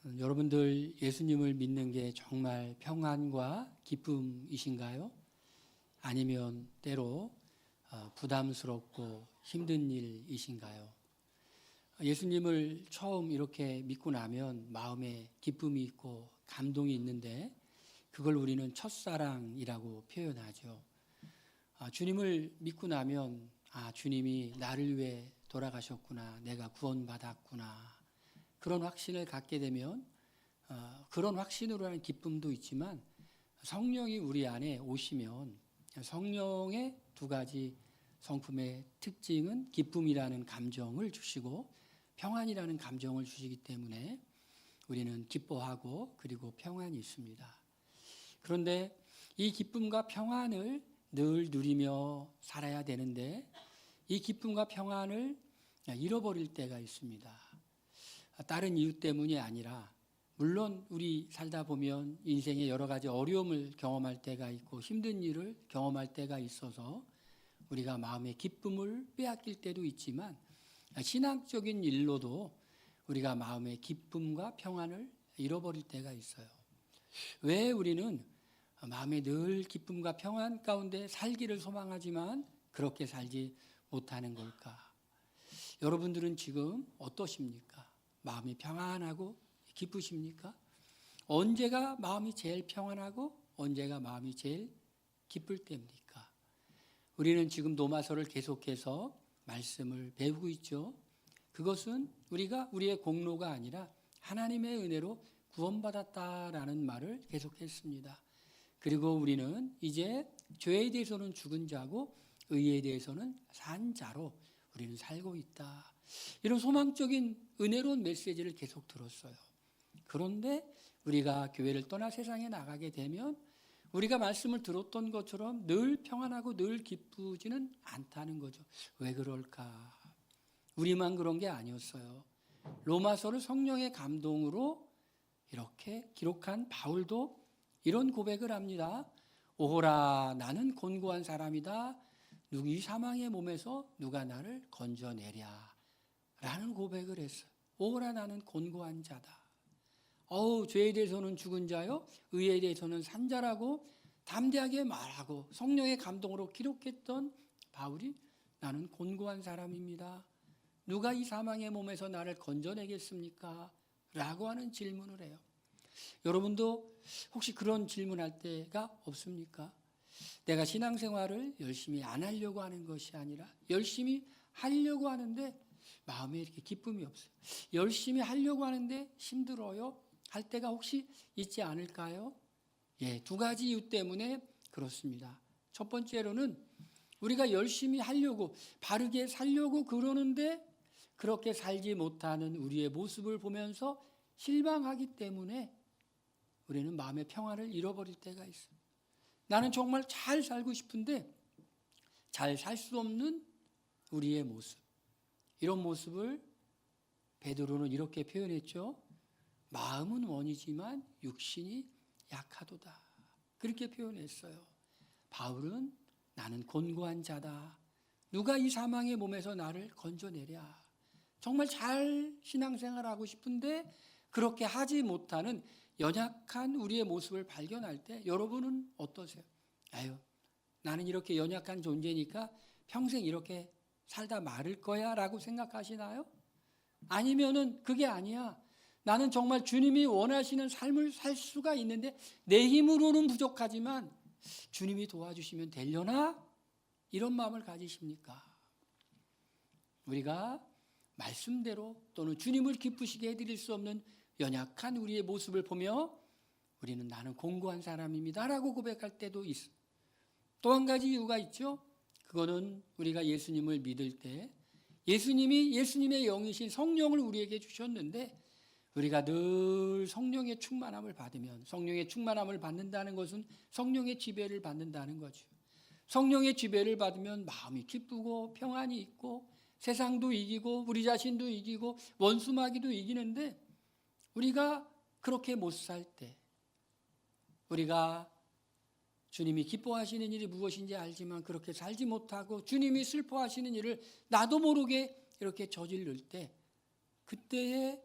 여러분들 예수님을 믿는 게 정말 평안과 기쁨이신가요? 아니면 때로 부담스럽고 힘든 일이신가요? 예수님을 처음 이렇게 믿고 나면 마음에 기쁨이 있고 감동이 있는데 그걸 우리는 첫사랑이라고 표현하죠. 주님을 믿고 나면 주님이 나를 위해 돌아가셨구나, 내가 구원받았구나, 그런 확신을 갖게 되면 그런 확신으로 하는 기쁨도 있지만 성령이 우리 안에 오시면 성령의 두 가지 성품의 특징은 기쁨이라는 감정을 주시고 평안이라는 감정을 주시기 때문에 우리는 기뻐하고 그리고 평안이 있습니다. 그런데 이 기쁨과 평안을 늘 누리며 살아야 되는데 이 기쁨과 평안을 잃어버릴 때가 있습니다. 다른 이유 때문이 아니라 물론 우리 살다 보면 인생에 여러 가지 어려움을 경험할 때가 있고 힘든 일을 경험할 때가 있어서 우리가 마음의 기쁨을 빼앗길 때도 있지만 신앙적인 일로도 우리가 마음의 기쁨과 평안을 잃어버릴 때가 있어요. 왜 우리는 마음에 늘 기쁨과 평안 가운데 살기를 소망하지만 그렇게 살지 못하는 걸까? 여러분들은 지금 어떠십니까? 마음이 평안하고 기쁘십니까? 언제가 마음이 제일 평안하고 언제가 마음이 제일 기쁠 때입니까? 우리는 지금 로마서를 계속해서 말씀을 배우고 있죠. 그것은 우리가 우리의 공로가 아니라 하나님의 은혜로 구원받았다라는 말을 계속했습니다. 그리고 우리는 이제 죄에 대해서는 죽은 자고 의에 대해서는 산 자로 우리는 살고 있다. 이런 소망적인 은혜로운 메시지를 계속 들었어요. 그런데 우리가 교회를 떠나 세상에 나가게 되면 우리가 말씀을 들었던 것처럼 늘 평안하고 늘 기쁘지는 않다는 거죠. 왜 그럴까? 우리만 그런 게 아니었어요. 로마서를 성령의 감동으로 이렇게 기록한 바울도 이런 고백을 합니다. 오호라, 나는 곤고한 사람이다. 이 사망의 몸에서 누가 나를 건져내랴 라는 고백을 했어요. 오호라, 나는 곤고한 자다. 죄에 대해서는 죽은 자요, 의에 대해서는 산 자라고 담대하게 말하고 성령의 감동으로 기록했던 바울이 나는 곤고한 사람입니다. 누가 이 사망의 몸에서 나를 건져내겠습니까? 라고 하는 질문을 해요. 여러분도 혹시 그런 질문할 때가 없습니까? 내가 신앙생활을 열심히 안 하려고 하는 것이 아니라 열심히 하려고 하는데 마음에 이렇게 기쁨이 없어요. 열심히 하려고 하는데 힘들어요. 할 때가 혹시 있지 않을까요? 두 가지 이유 때문에 그렇습니다. 첫 번째로는 우리가 열심히 하려고 바르게 살려고 그러는데 그렇게 살지 못하는 우리의 모습을 보면서 실망하기 때문에 우리는 마음의 평안을 잃어버릴 때가 있어요. 나는 정말 잘 살고 싶은데 잘 살 수 없는 우리의 모습. 이런 모습을 베드로는 이렇게 표현했죠. 마음은 원이지만 육신이 약하도다. 그렇게 표현했어요. 바울은 나는 곤고한 자다. 누가 이 사망의 몸에서 나를 건져내랴. 정말 잘 신앙생활하고 싶은데 그렇게 하지 못하는 연약한 우리의 모습을 발견할 때 여러분은 어떠세요? 나는 이렇게 연약한 존재니까 평생 이렇게 살다 말을 거야 라고 생각하시나요? 아니면은 그게 아니야. 나는 정말 주님이 원하시는 삶을 살 수가 있는데 내 힘으로는 부족하지만 주님이 도와주시면 되려나? 이런 마음을 가지십니까? 우리가 말씀대로 또는 주님을 기쁘시게 해드릴 수 없는 연약한 우리의 모습을 보며 우리는 나는 공고한 사람입니다 라고 고백할 때도 있어. 또 한 가지 이유가 있죠. 그거는 우리가 예수님을 믿을 때 예수님이 예수님의 영이신 성령을 우리에게 주셨는데 우리가 늘 성령의 충만함을 받으면 성령의 충만함을 받는다는 것은 성령의 지배를 받는다는 거죠. 성령의 지배를 받으면 마음이 기쁘고 평안이 있고 세상도 이기고 우리 자신도 이기고 원수마귀도 이기는데 우리가 그렇게 못 살 때 우리가 주님이 기뻐하시는 일이 무엇인지 알지만 그렇게 살지 못하고 주님이 슬퍼하시는 일을 나도 모르게 이렇게 저지를 때 그때에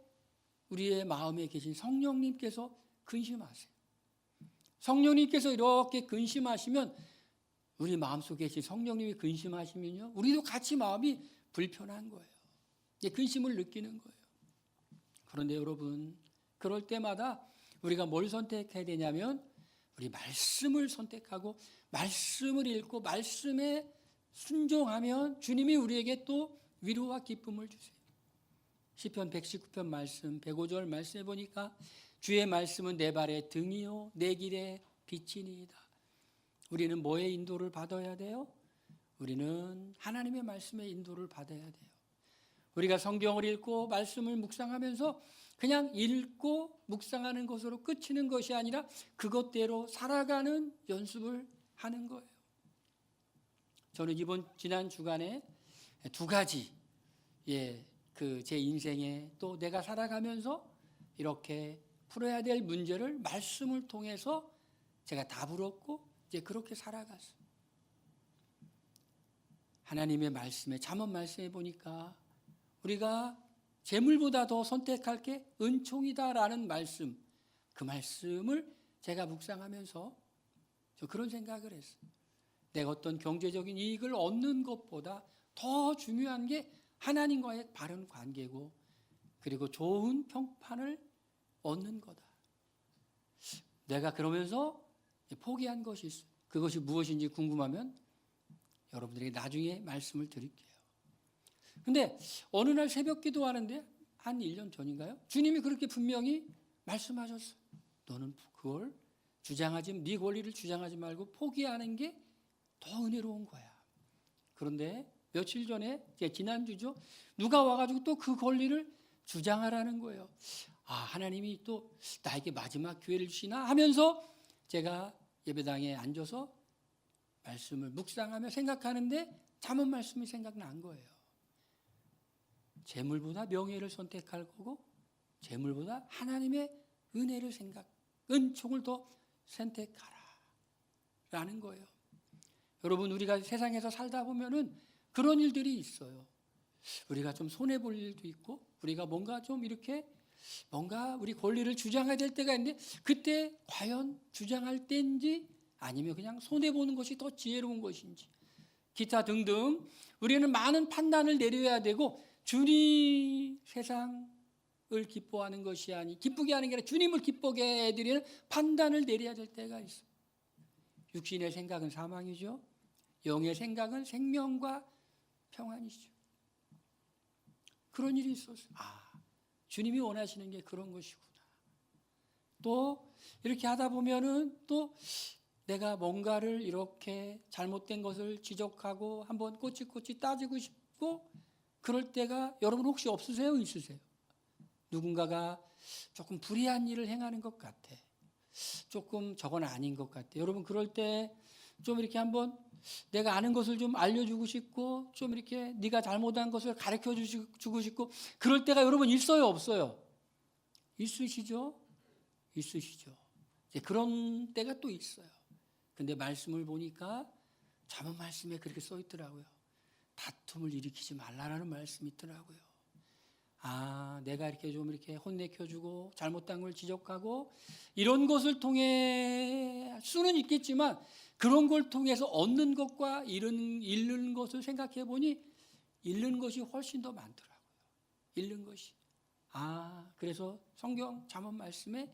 우리의 마음에 계신 성령님께서 근심하세요. 성령님께서 이렇게 근심하시면, 우리 마음속에 계신 성령님이 근심하시면요, 우리도 같이 마음이 불편한 거예요. 근심을 느끼는 거예요. 그런데 여러분, 그럴 때마다 우리가 뭘 선택해야 되냐면, 우리 말씀을 선택하고 말씀을 읽고 말씀에 순종하면 주님이 우리에게 또 위로와 기쁨을 주세요. 시편 119편 말씀 105절 말씀해 보니까 주의 말씀은 내 발의 등이요 내 길의 빛이니이다. 우리는 뭐의 인도를 받아야 돼요? 우리는 하나님의 말씀의 인도를 받아야 돼요. 우리가 성경을 읽고 말씀을 묵상하면서 그냥 읽고 묵상하는 것으로 그치는 것이 아니라 그것대로 살아가는 연습을 하는 거예요. 저는 지난 주간에 두 가지, 제 인생에 또 내가 살아가면서 이렇게 풀어야 될 문제를 말씀을 통해서 제가 답을 얻고 이제 그렇게 살아갔어요. 하나님의 말씀에, 잠언 말씀에 보니까 우리가 재물보다 더 선택할 게 은총이다라는 말씀, 그 말씀을 제가 묵상하면서 저 그런 생각을 했어요. 내가 어떤 경제적인 이익을 얻는 것보다 더 중요한 게 하나님과의 바른 관계고, 그리고 좋은 평판을 얻는 거다. 내가 그러면서 포기한 것이 있어요. 그것이 무엇인지 궁금하면 여러분들에게 나중에 말씀을 드릴게요. 근데 어느 날 새벽 기도하는데 한 1년 전인가요? 주님이 그렇게 분명히 말씀하셨어요. 너는 그걸 네 권리를 주장하지 말고 포기하는 게 더 은혜로운 거야. 그런데 며칠 전에, 지난주죠, 누가 와가지고 또 그 권리를 주장하라는 거예요. 하나님이 또 나에게 마지막 기회를 주시나 하면서 제가 예배당에 앉아서 말씀을 묵상하며 생각하는데 잠언 말씀이 생각난 거예요. 재물보다 명예를 선택할 거고, 재물보다 하나님의 은혜를 은총을 더 선택하라 라는 거예요. 여러분, 우리가 세상에서 살다 보면은 그런 일들이 있어요. 우리가 좀 손해볼 일도 있고, 우리가 뭔가 우리 권리를 주장해야 될 때가 있는데, 그때 과연 주장할 때인지 아니면 그냥 손해보는 것이 더 지혜로운 것인지, 기타 등등 우리는 많은 판단을 내려야 되고, 주님 세상을 기뻐하는 것이 기쁘게 하는 게 아니라 주님을 기쁘게 해드리는 판단을 내려야 될 때가 있어요. 육신의 생각은 사망이죠. 영의 생각은 생명과 평안이죠. 그런 일이 있었어요. 주님이 원하시는 게 그런 것이구나. 또 이렇게 하다 보면은 또 내가 뭔가를 이렇게 잘못된 것을 지적하고 한번 꼬치꼬치 따지고 싶고, 그럴 때가 여러분 혹시 없으세요? 있으세요? 누군가가 조금 불의한 일을 행하는 것 같아. 조금 저건 아닌 것 같아. 여러분, 그럴 때 좀 이렇게 한번 내가 아는 것을 좀 알려주고 싶고, 좀 이렇게 네가 잘못한 것을 가르쳐 주고 싶고, 그럴 때가 여러분 있어요? 없어요? 있으시죠? 있으시죠. 이제 그런 때가 또 있어요. 근데 말씀을 보니까 잠언 말씀에 그렇게 써 있더라고요. 다툼을 일으키지 말라라는 말씀이 있더라고요. 내가 이렇게 좀 이렇게 혼내켜주고 잘못된 걸 지적하고 이런 것을 통해 수는 있겠지만, 그런 걸 통해서 얻는 것과 잃는 것을 생각해 보니 잃는 것이 훨씬 더 많더라고요. 잃는 것이. 그래서 성경 잠언 말씀에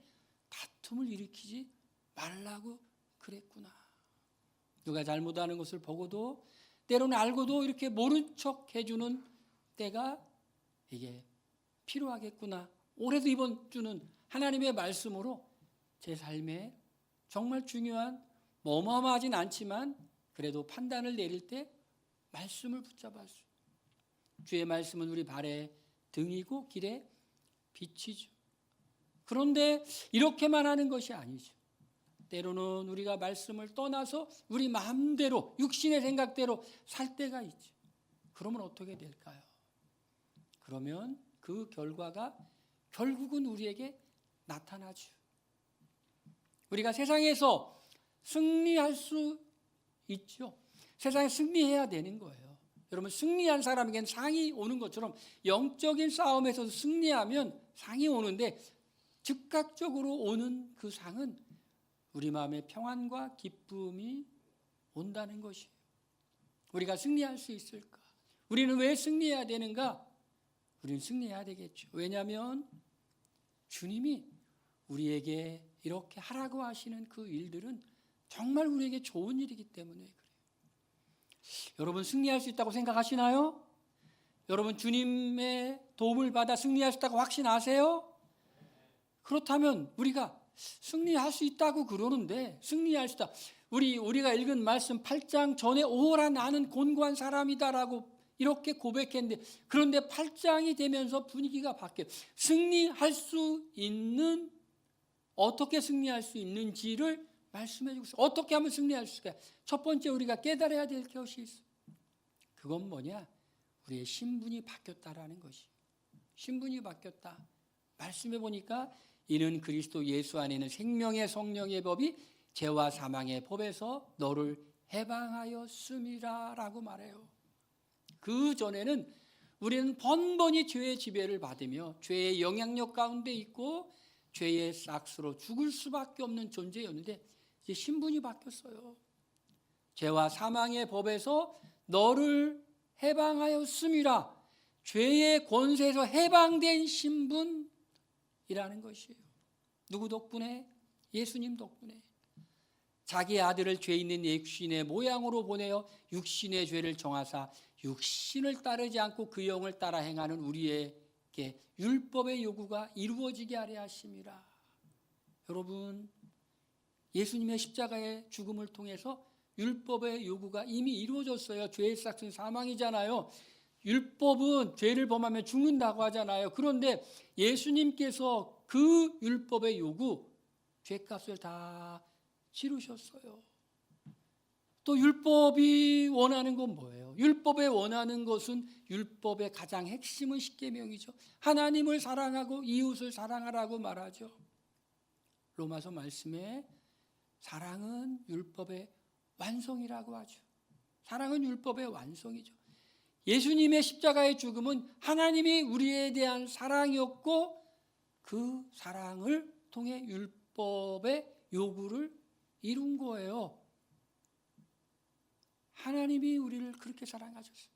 다툼을 일으키지 말라고 그랬구나. 누가 잘못하는 것을 보고도, 때로는 알고도 이렇게 모른 척 해주는 때가 이게 필요하겠구나. 올해도 이번 주는 하나님의 말씀으로 제 삶에 정말 중요한, 어마어마하진 않지만 그래도 판단을 내릴 때 말씀을 붙잡았어요. 주의 말씀은 우리 발의 등이고 길의 빛이죠. 그런데 이렇게만 하는 것이 아니죠. 때로는 우리가 말씀을 떠나서 우리 마음대로, 육신의 생각대로 살 때가 있죠. 그러면 어떻게 될까요? 그러면 그 결과가 결국은 우리에게 나타나죠. 우리가 세상에서 승리할 수 있죠. 세상에 승리해야 되는 거예요. 여러분, 승리한 사람에게는 상이 오는 것처럼 영적인 싸움에서 승리하면 상이 오는데 즉각적으로 오는 그 상은 우리 마음의 평안과 기쁨이 온다는 것이에요. 우리가 승리할 수 있을까? 우리는 왜 승리해야 되는가? 우리는 승리해야 되겠죠. 왜냐하면 주님이 우리에게 이렇게 하라고 하시는 그 일들은 정말 우리에게 좋은 일이기 때문에 그래요. 여러분, 승리할 수 있다고 생각하시나요? 여러분, 주님의 도움을 받아 승리할 수 있다고 확신하세요? 그렇다면 우리가 승리할 수 있다고 그러는데, 승리할 수 있다. 우리가 읽은 말씀 8장 전에 오라 나는 곤고한 사람이다라고 이렇게 고백했는데, 그런데 8장이 되면서 분위기가 바뀌어요. 승리할 수 있는, 어떻게 승리할 수 있는지를 말씀해 주고 있어요. 어떻게 하면 승리할 수 있을까요? 첫 번째 우리가 깨달아야 될 것이 있어요. 그건 뭐냐? 우리의 신분이 바뀌었다라는 것이. 신분이 바뀌었다. 말씀해 보니까 이는 그리스도 예수 안에는 생명의 성령의 법이 죄와 사망의 법에서 너를 해방하였음이라 라고 말해요. 그 전에는 우리는 번번이 죄의 지배를 받으며 죄의 영향력 가운데 있고 죄의 싹스로 죽을 수밖에 없는 존재였는데 이제 신분이 바뀌었어요. 죄와 사망의 법에서 너를 해방하였음이라. 죄의 권세에서 해방된 신분이라는 것이에요. 누구 덕분에? 예수님 덕분에. 자기 아들을 죄 있는 육신의 모양으로 보내어 육신의 죄를 정하사 육신을 따르지 않고 그 영을 따라 행하는 우리에게 율법의 요구가 이루어지게 하려 하심이라. 여러분, 예수님의 십자가의 죽음을 통해서 율법의 요구가 이미 이루어졌어요. 죄의 삭은 사망이잖아요. 율법은 죄를 범하면 죽는다고 하잖아요. 그런데 예수님께서 그 율법의 요구, 죄값을 다 치르셨어요. 또 율법이 원하는 건 뭐예요? 율법에 원하는 것은 율법의 가장 핵심은 십계명이죠. 하나님을 사랑하고 이웃을 사랑하라고 말하죠. 로마서 말씀에 사랑은 율법의 완성이라고 하죠. 사랑은 율법의 완성이죠. 예수님의 십자가의 죽음은 하나님이 우리에 대한 사랑이었고 그 사랑을 통해 율법의 요구를 이룬 거예요. 하나님이 우리를 그렇게 사랑하셨어요.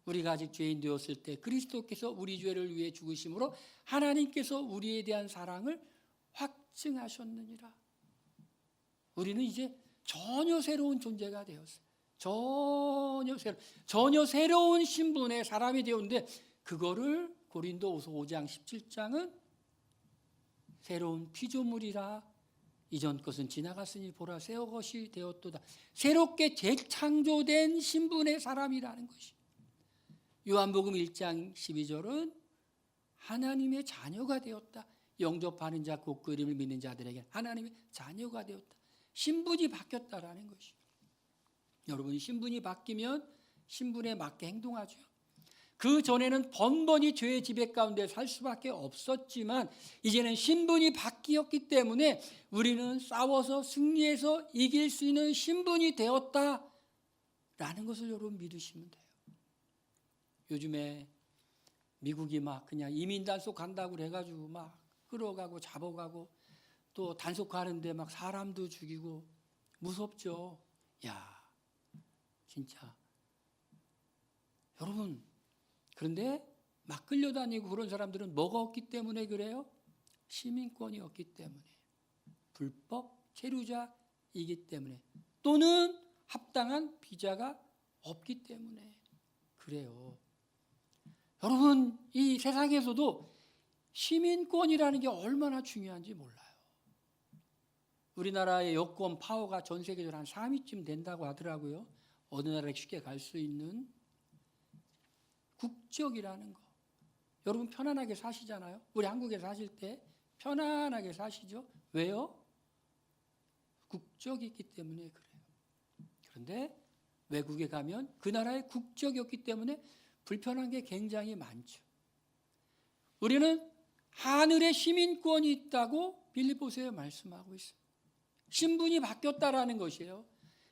우리가 아직 죄인 되었을 때 그리스도께서 우리 죄를 위해 죽으심으로 하나님께서 우리에 대한 사랑을 확증하셨느니라. 우리는 이제 전혀 새로운 존재가 되었어요. 전혀 새로운 신분의 사람이 되었는데 그거를 고린도후서 5장 17장은 새로운 피조물이라 이전 것은 지나갔으니 보라 새 것이 되었도다. 새롭게 재창조된 신분의 사람이라는 것이. 요한복음 1장 12절은 하나님의 자녀가 되었다. 영접하는 자 곧 그 이름을 믿는 자들에게 하나님의 자녀가 되었다. 신분이 바뀌었다라는 것이. 여러분, 신분이 바뀌면 신분에 맞게 행동하죠. 그 전에는 번번이 죄의 지배 가운데 살 수밖에 없었지만 이제는 신분이 바뀌었기 때문에 우리는 싸워서 승리해서 이길 수 있는 신분이 되었다라는 것을 여러분 믿으시면 돼요. 요즘에 미국이 막 그냥 이민 단속 간다고 그래가지고 막 끌어가고 잡아가고 또 단속하는데 막 사람도 죽이고 무섭죠. 야, 진짜 여러분, 그런데 막 끌려다니고 그런 사람들은 뭐가 없기 때문에 그래요? 시민권이 없기 때문에, 불법 체류자이기 때문에, 또는 합당한 비자가 없기 때문에 그래요. 여러분, 이 세상에서도 시민권이라는 게 얼마나 중요한지 몰라요. 우리나라의 여권 파워가 전 세계적으로 한 3위쯤 된다고 하더라고요. 어느 나라에 쉽게 갈 수 있는 국적이라는 거. 여러분 편안하게 사시잖아요. 우리 한국에 사실 때 편안하게 사시죠. 왜요? 국적이 있기 때문에 그래요. 그런데 외국에 가면 그 나라의 국적이 없기 때문에 불편한 게 굉장히 많죠. 우리는 하늘의 시민권이 있다고 빌립보서에 말씀하고 있어요. 신분이 바뀌었다라는 것이에요.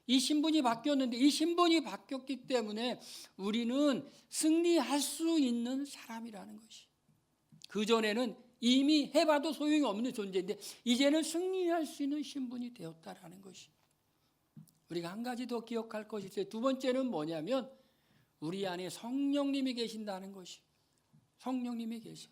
이 신분이 바뀌었는데 이 신분이 바뀌었기 때문에 우리는 승리할 수 있는 사람이라는 것이. 그전에는 이미 해봐도 소용이 없는 존재인데 이제는 승리할 수 있는 신분이 되었다라는 것이. 우리가 한 가지 더 기억할 것이 있어요. 두 번째는 뭐냐면 우리 안에 성령님이 계신다는 것이. 성령님이 계셔.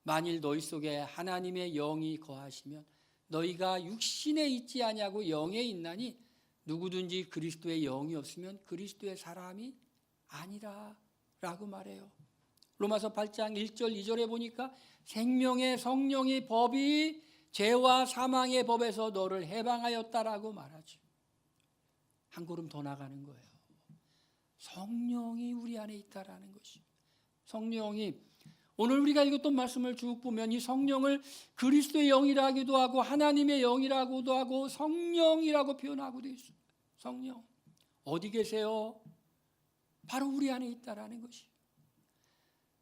만일 너희 속에 하나님의 영이 거하시면 너희가 육신에 있지 아니하고 영에 있나니 누구든지 그리스도의 영이 없으면 그리스도의 사람이 아니라 라고 말해요. 로마서 8장 1절 2절에 보니까 생명의 성령의 법이 죄와 사망의 법에서 너를 해방하였다라고 말하죠. 한 걸음 더 나가는 거예요. 성령이 우리 안에 있다라는 것이. 성령이 오늘 우리가 읽었던 말씀을 쭉 보면 이 성령을 그리스도의 영이라기도 하고 하나님의 영이라고도 하고 성령이라고 표현하고 되어 있어요. 성령 어디 계세요? 바로 우리 안에 있다라는 것이.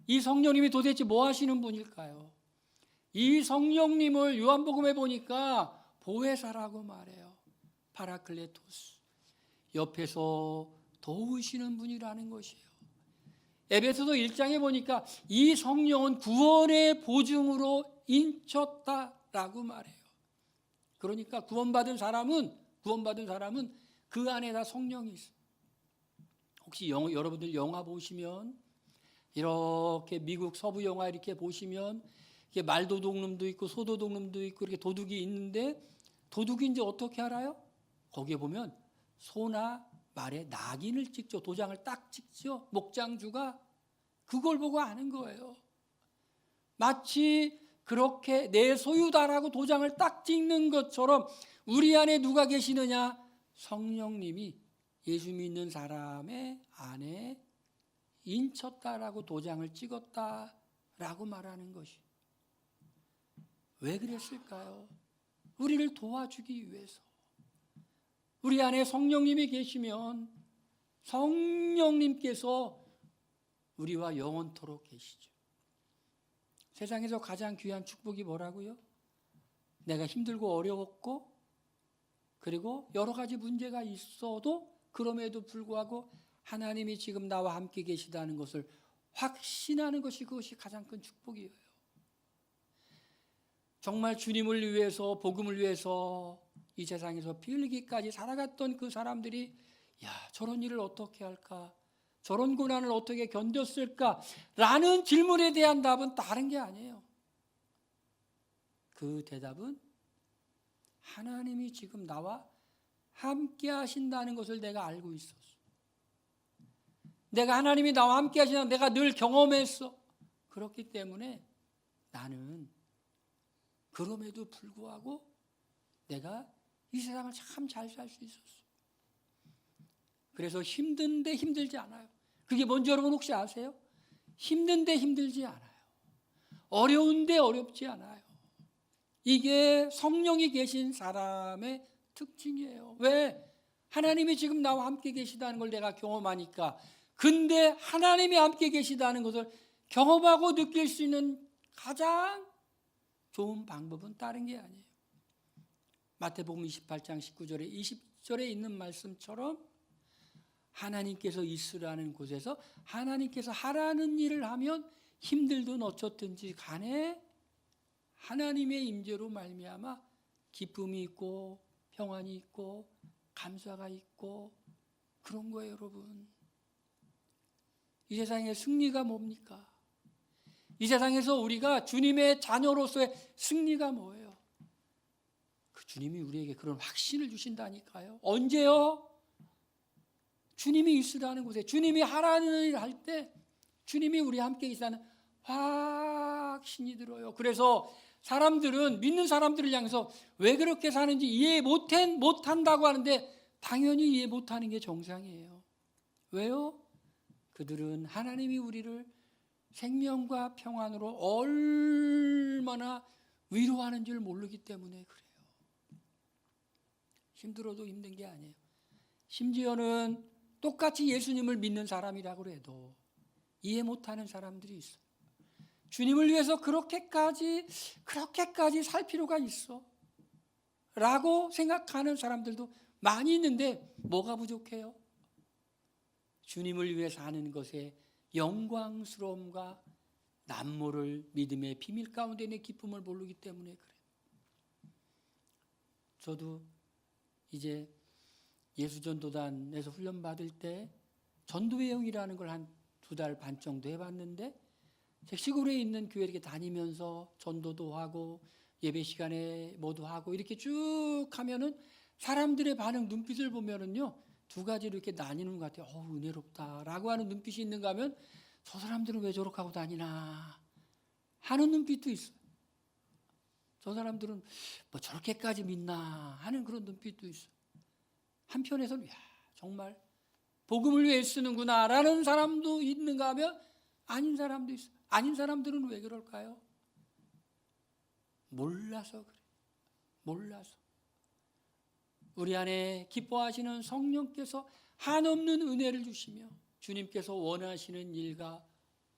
이 성령님이 도대체 뭐 하시는 분일까요? 이 성령님을 요한복음에 보니까 보혜사라고 말해요. 파라클레토스. 옆에서 도우시는 분이라는 것이에요. 에베소서 1장에 보니까 이 성령은 구원의 보증으로 인쳤다라고 말해요. 그러니까 구원받은 사람은 그 안에 다 성령이 있어요. 혹시 여러분들 영화 보시면 이렇게 미국 서부 영화 이렇게 보시면 이게 말도둑놈도 있고 소도둑놈도 있고 이렇게 도둑이 있는데 도둑인지 어떻게 알아요? 거기에 보면 소나 말에 낙인을 찍죠. 도장을 딱 찍죠. 목장주가 그걸 보고 아는 거예요. 마치 그렇게 내 소유다라고 도장을 딱 찍는 것처럼 우리 안에 누가 계시느냐? 성령님이 예수 믿는 사람의 안에 인쳤다라고 도장을 찍었다라고 말하는 것이. 왜 그랬을까요? 우리를 도와주기 위해서. 우리 안에 성령님이 계시면 성령님께서 우리와 영원토록 계시죠. 세상에서 가장 귀한 축복이 뭐라고요? 내가 힘들고 어려웠고 그리고 여러 가지 문제가 있어도 그럼에도 불구하고 하나님이 지금 나와 함께 계시다는 것을 확신하는 것이 그것이 가장 큰 축복이에요. 정말 주님을 위해서 복음을 위해서 이 세상에서 피 흘리기까지 살아갔던 그 사람들이 야 저런 일을 어떻게 할까? 저런 고난을 어떻게 견뎠을까? 라는 질문에 대한 답은 다른 게 아니에요. 그 대답은 하나님이 지금 나와 함께 하신다는 것을 내가 알고 있었어. 내가 하나님이 나와 함께 하신다는 내가 늘 경험했어. 그렇기 때문에 나는 그럼에도 불구하고 내가 이 세상을 참 잘 살 수 있었어. 그래서 힘든데 힘들지 않아요. 그게 뭔지 여러분 혹시 아세요? 힘든데 힘들지 않아요. 어려운데 어렵지 않아요. 이게 성령이 계신 사람의 특징이에요. 왜? 하나님이 지금 나와 함께 계시다는 걸 내가 경험하니까. 근데 하나님이 함께 계시다는 것을 경험하고 느낄 수 있는 가장 좋은 방법은 다른 게 아니에요. 마태복음 28장 19절에 20절에 있는 말씀처럼 하나님께서 있으라는 곳에서 하나님께서 하라는 일을 하면 힘들든 어쩌든지 간에 하나님의 임재로 말미암아 기쁨이 있고 평안이 있고 감사가 있고 그런 거예요, 여러분. 이 세상의 승리가 뭡니까? 이 세상에서 우리가 주님의 자녀로서의 승리가 뭐예요? 그 주님이 우리에게 그런 확신을 주신다니까요. 언제요? 주님이 있으라는 곳에 주님이 하라는 일을 할 때 주님이 우리와 함께 있다는 확신이 들어요. 그래서 사람들은 믿는 사람들을 향해서 왜 그렇게 사는지 이해 못한다고 하는데 당연히 이해 못하는 게 정상이에요. 왜요? 그들은 하나님이 우리를 생명과 평안으로 얼마나 위로하는 줄 모르기 때문에 그래요. 힘들어도 힘든 게 아니에요. 심지어는 똑같이 예수님을 믿는 사람이라고 해도 이해 못하는 사람들이 있어요. 주님을 위해서 그렇게까지 살 필요가 있어 라고 생각하는 사람들도 많이 있는데 뭐가 부족해요? 주님을 위해 사는 것에 영광스러움과 남모를 믿음의 비밀 가운데 내 기쁨을 모르기 때문에 그래요. 저도 이제 예수전도단에서 훈련받을 때 전도회용이라는 걸 한 2달 반 정도 해봤는데, 시골에 있는 교회 이렇게 다니면서 전도도 하고 예배 시간에 뭐도 하고 이렇게 쭉 하면은 사람들의 반응 눈빛을 보면은요 2가지로 이렇게 나뉘는 것 같아요. 은혜롭다라고 하는 눈빛이 있는가 하면 저 사람들은 왜 저렇게 하고 다니나 하는 눈빛도 있어요. 저 사람들은 뭐 저렇게까지 믿나 하는 그런 눈빛도 있어요. 한편에서는 정말 복음을 위해 쓰는구나 라는 사람도 있는가 하면 아닌 사람도 있어요. 아닌 사람들은 왜 그럴까요? 몰라서 그래요. 몰라서. 우리 안에 기뻐하시는 성령께서 한없는 은혜를 주시며 주님께서 원하시는 일과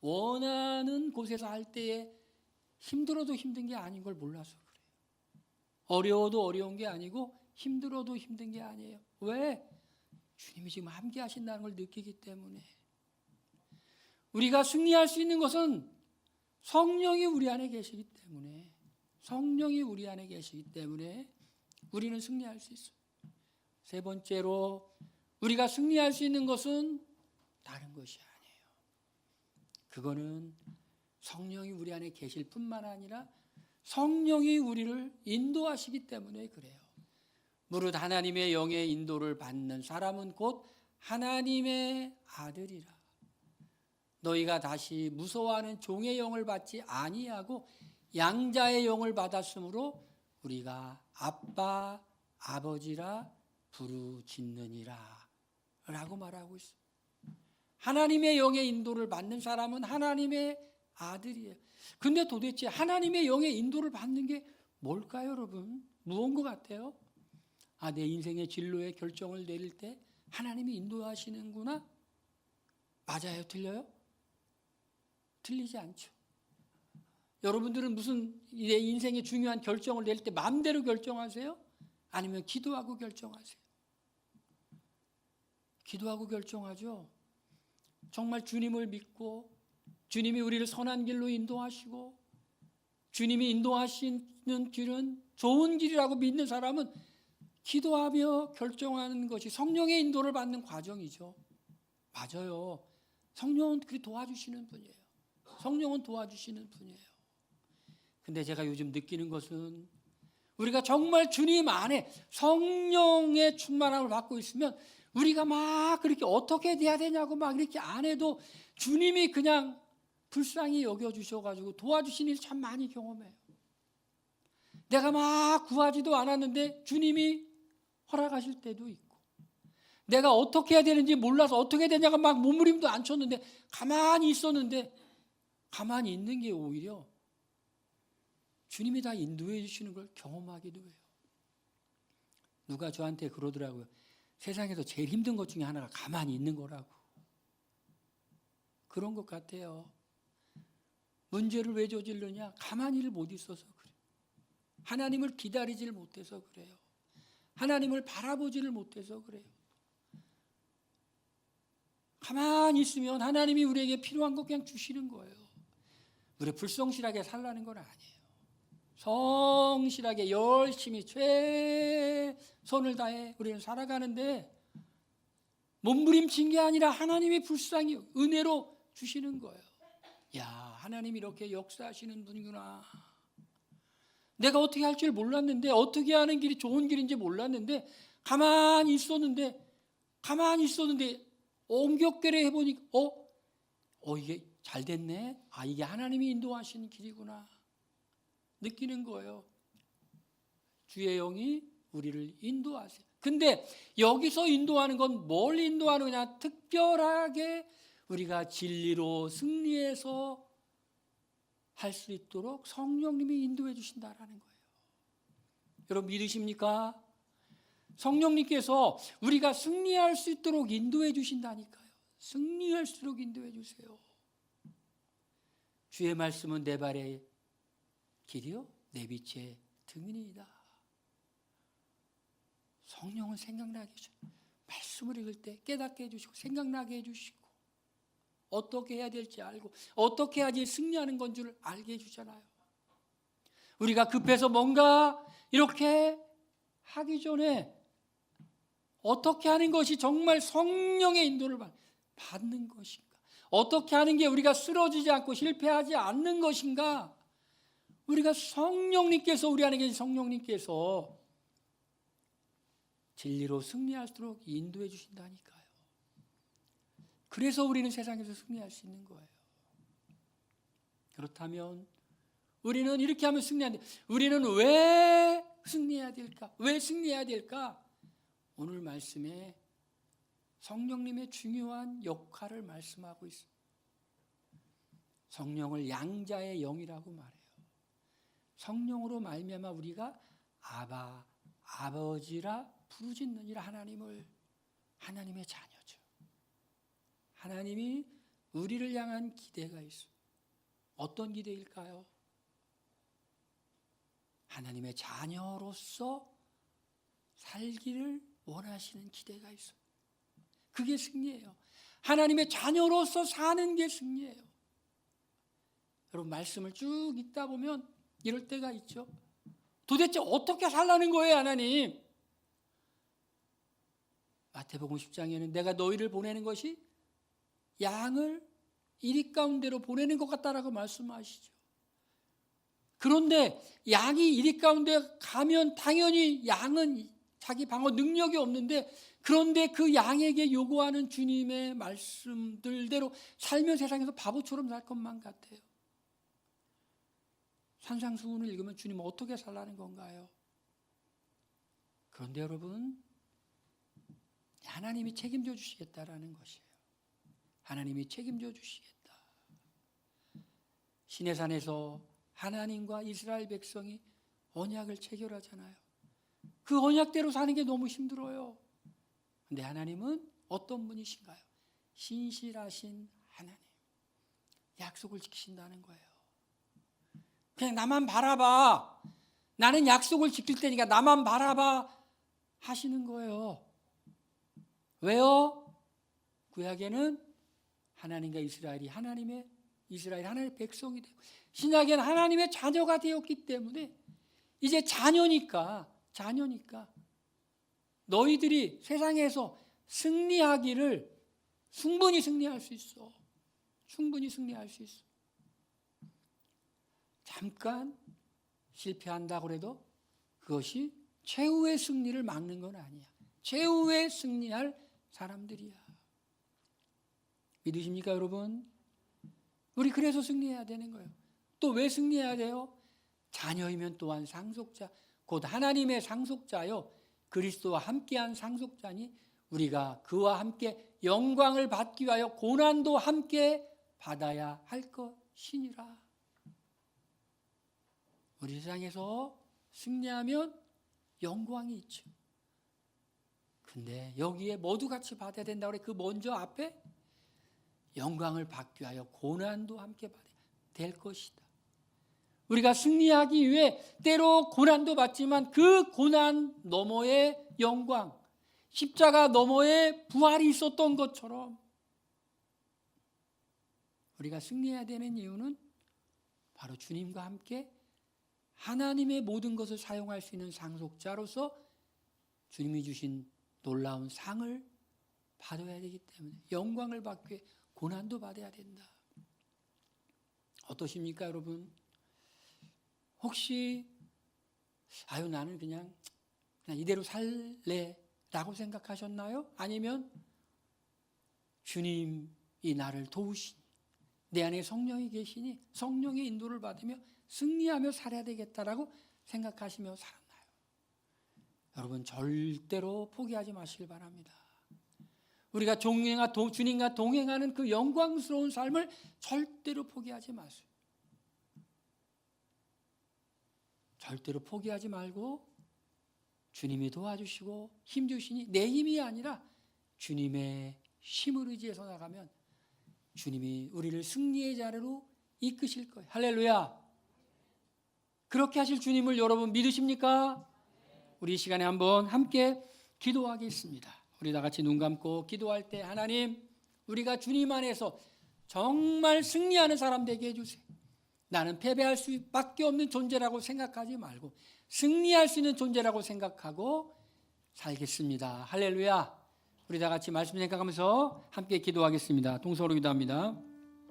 원하는 곳에서 할 때에 힘들어도 힘든 게 아닌 걸 몰라서 그래요. 어려워도 어려운 게 아니고 힘들어도 힘든 게 아니에요. 왜? 주님이 지금 함께 하신다는 걸 느끼기 때문에. 우리가 승리할 수 있는 것은 성령이 우리 안에 계시기 때문에, 성령이 우리 안에 계시기 때문에 우리는 승리할 수 있어요. 3번째로 우리가 승리할 수 있는 것은 다른 것이 아니에요. 그거는 성령이 우리 안에 계실 뿐만 아니라 성령이 우리를 인도하시기 때문에 그래요. 무릇 하나님의 영의 인도를 받는 사람은 곧 하나님의 아들이라. 너희가 다시 무서워하는 종의 영을 받지 아니하고 양자의 영을 받았으므로 우리가 아빠, 아버지라 부르짖느니라 라고 말하고 있어요. 하나님의 영의 인도를 받는 사람은 하나님의 아들이에요. 근데 도대체 하나님의 영의 인도를 받는 게 뭘까요, 여러분? 무언 것 같아요? 내 인생의 진로의 결정을 내릴 때 하나님이 인도하시는구나? 맞아요? 틀려요? 틀리지 않죠. 여러분들은 무슨 내 인생의 중요한 결정을 내릴 때 마음대로 결정하세요? 아니면 기도하고 결정하세요? 기도하고 결정하죠. 정말 주님을 믿고 주님이 우리를 선한 길로 인도하시고 주님이 인도하시는 길은 좋은 길이라고 믿는 사람은 기도하며 결정하는 것이 성령의 인도를 받는 과정이죠. 맞아요. 성령은 그렇게 도와주시는 분이에요. 성령은 도와주시는 분이에요. 근데 제가 요즘 느끼는 것은 우리가 정말 주님 안에 성령의 충만함을 받고 있으면 우리가 막 그렇게 어떻게 돼야 되냐고 막 이렇게 안 해도 주님이 그냥 불쌍히 여겨주셔가지고 도와주신 일 참 많이 경험해요. 내가 막 구하지도 않았는데 주님이 허락하실 때도 있고, 내가 어떻게 해야 되는지 몰라서 어떻게 되냐고 막 몸부림도 안 쳤는데 가만히 있었는데, 가만히 있는 게 오히려 주님이 다 인도해 주시는 걸 경험하기도 해요. 누가 저한테 그러더라고요. 세상에서 제일 힘든 것 중에 하나가 가만히 있는 거라고. 그런 것 같아요. 문제를 왜 저지르냐? 가만히를 못 있어서 그래요. 하나님을 기다리질 못해서 그래요. 하나님을 바라보지를 못해서 그래요. 가만히 있으면 하나님이 우리에게 필요한 거 그냥 주시는 거예요. 우리 불성실하게 살라는 건 아니에요. 성실하게 열심히 최선을 다해 우리는 살아가는데 몸부림친 게 아니라 하나님이 불쌍히 은혜로 주시는 거예요. 야, 하나님이 이렇게 역사하시는 분이구나. 내가 어떻게 할 줄 몰랐는데, 어떻게 하는 길이 좋은 길인지 몰랐는데 가만히 있었는데 옹격결에 해보니까 이게 잘 됐네. 이게 하나님이 인도하시는 길이구나 느끼는 거예요. 주의 영이 우리를 인도하세요. 근데 여기서 인도하는 건 뭘 인도하는 거냐? 특별하게 우리가 진리로 승리해서 할 수 있도록 성령님이 인도해 주신다라는 거예요. 여러분 믿으십니까? 성령님께서 우리가 승리할 수 있도록 인도해 주신다니까요. 승리할수록 인도해 주세요. 주의 말씀은 내 발의 길이요 내 빛의 등이니이다. 성령은 생각나게 해주시고, 말씀을 읽을 때 깨닫게 해주시고, 생각나게 해주시고, 어떻게 해야 될지 알고, 어떻게 해야지 승리하는 건 줄 알게 해주잖아요. 우리가 급해서 뭔가 이렇게 하기 전에 어떻게 하는 것이 정말 성령의 인도를 받는 것인가? 어떻게 하는 게 우리가 쓰러지지 않고 실패하지 않는 것인가? 우리가 성령님께서, 우리 안에 계신 성령님께서 진리로 승리할수록 인도해 주신다니까요. 그래서 우리는 세상에서 승리할 수 있는 거예요. 그렇다면 우리는 이렇게 하면 승리하는데, 우리는 왜 승리해야 될까? 왜 승리해야 될까? 오늘 말씀에 성령님의 중요한 역할을 말씀하고 있습니다. 성령을 양자의 영이라고 말해요. 성령으로 말미암아 우리가 아바, 아버지라 부르짖느니라. 하나님의 자녀죠. 하나님이 우리를 향한 기대가 있어요. 어떤 기대일까요? 하나님의 자녀로서 살기를 원하시는 기대가 있어요. 그게 승리예요. 하나님의 자녀로서 사는 게 승리예요. 여러분, 말씀을 쭉 읽다 보면 이럴 때가 있죠. 도대체 어떻게 살라는 거예요, 하나님? 마태복음 10장에는 내가 너희를 보내는 것이 양을 이리 가운데로 보내는 것 같다라고 말씀하시죠. 그런데 양이 이리 가운데 가면 당연히 양은 자기 방어 능력이 없는데, 그런데 그 양에게 요구하는 주님의 말씀들대로 살면 세상에서 바보처럼 살 것만 같아요. 산상수훈을 읽으면 주님 어떻게 살라는 건가요? 그런데 여러분, 하나님이 책임져 주시겠다라는 것이에요. 하나님이 책임져 주시겠다. 시내산에서 하나님과 이스라엘 백성이 언약을 체결하잖아요. 그 언약대로 사는 게 너무 힘들어요. 근데 하나님은 어떤 분이신가요? 신실하신 하나님. 약속을 지키신다는 거예요. 그냥 나만 바라봐. 나는 약속을 지킬 테니까 나만 바라봐 하시는 거예요. 왜요? 구약에는 하나님과 이스라엘이 하나님의 백성이 되고, 신약에는 하나님의 자녀가 되었기 때문에 이제 자녀니까 너희들이 세상에서 승리하기를 충분히 승리할 수 있어. 충분히 승리할 수 있어. 잠깐 실패한다고 해도 그것이 최후의 승리를 막는 건 아니야. 최후의 승리할 사람들이야. 믿으십니까, 여러분? 우리 그래서 승리해야 되는 거예요. 또 왜 승리해야 돼요? 자녀이면 또한 상속자, 곧 하나님의 상속자요, 그리스도와 함께한 상속자니 우리가 그와 함께 영광을 받기 위하여 고난도 함께 받아야 할 것이니라. 우리 세상에서 승리하면 영광이 있죠. 근데 여기에 모두 같이 받아야 된다고 그래. 그 먼저 앞에 영광을 받기 위하여 고난도 함께 받아야 될 것이다. 우리가 승리하기 위해 때로 고난도 받지만 그 고난 너머의 영광, 십자가 너머의 부활이 있었던 것처럼 우리가 승리해야 되는 이유는 바로 주님과 함께 하나님의 모든 것을 사용할 수 있는 상속자로서 주님이 주신 놀라운 상을 받아야 되기 때문에 영광을 받기 위해 고난도 받아야 된다. 어떠십니까, 여러분? 혹시 나는 그냥 이대로 살래라고 생각하셨나요? 아니면 주님이 나를 도우시니, 내 안에 성령이 계시니 성령의 인도를 받으며 승리하며 살아야 되겠다라고 생각하시며 살았나요? 여러분, 절대로 포기하지 마시길 바랍니다. 우리가 주님과 동행하는 그 영광스러운 삶을 절대로 포기하지 마세요. 절대로 포기하지 말고 주님이 도와주시고 힘주시니 내 힘이 아니라 주님의 힘을 의지해서 나가면 주님이 우리를 승리의 자리로 이끄실 거예요. 할렐루야. 그렇게 하실 주님을 여러분 믿으십니까? 우리 이 시간에 한번 함께 기도하겠습니다. 우리 다 같이 눈 감고 기도할 때 하나님, 우리가 주님 안에서 정말 승리하는 사람 되게 해주세요. 나는 패배할 수밖에 없는 존재라고 생각하지 말고 승리할 수 있는 존재라고 생각하고 살겠습니다. 할렐루야. 우리 다 같이 말씀 생각하면서 함께 기도하겠습니다. 동서로 기도합니다.